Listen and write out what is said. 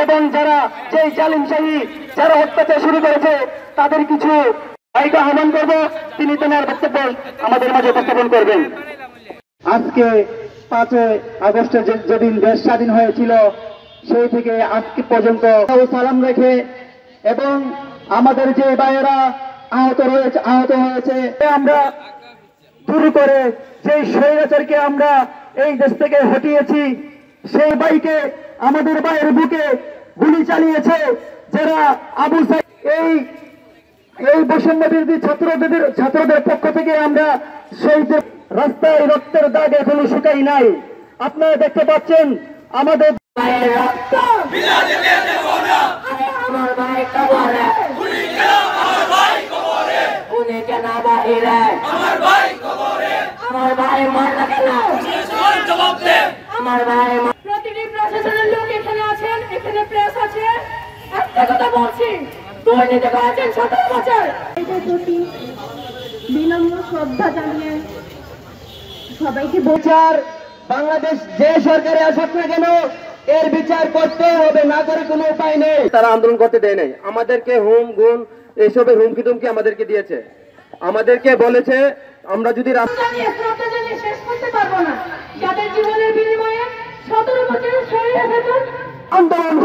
এবং যারা যে জালিমশাহী যারা অত্যাচার শুরু করেছে তাদের কিছু ভাইকে আহ্বান করবো, তিনি তেনার বক্তব্য আমাদের মাঝে উপস্থাপন করবেন। আজকে 5 আগস্টে যেদিন দেশ স্বাধীন হয়েছিল সেই থেকে আজকে পর্যন্ত সালাম রেখে এবং আমাদের যে ভাইয়েরা আহত হয়েছে আমরা দূর করে সেই স্বৈরাচারকে আমরা এই দেশ থেকে হটিয়েছি। সেই ভাইকে আমাদের ভাইয়ের বুকে গুলি চালিয়েছে যারা আবু সাইদ এই বৈষম্য বিরোধী ছাত্রদের পক্ষ থেকে আমরা শহীদের রাস্তায় রক্তের দাগ এখনো শুকাই নাই। আপনারা দেখতে পাচ্ছেন আমাদের প্রতিটি প্রশাসনের লোক এখানে আছেন, এখানে প্রেস আছে। একটা কথা বলছি, দুর্নীতি করেছেন 17 বছর। এটার প্রতি বিনম্র শ্রদ্ধা জানিয়ে সবাইকে বিচার বাংলাদেশ যে সরকারে আসুক না কেন এর বিচার করতে হবে, না করে কোনো উপায় নেই। তারা আন্দোলন করতে দেয় নাই, আমাদেরকে হুম গুণ এইসবের হুমকি টুমকি আমাদেরকে দিয়েছে, আমাদেরকে বলেছে আমরা যদি শেষ করতে পারবো না, যাদের জীবনের বিনিময়ে 17 বছরের শরীরে আন্দোলন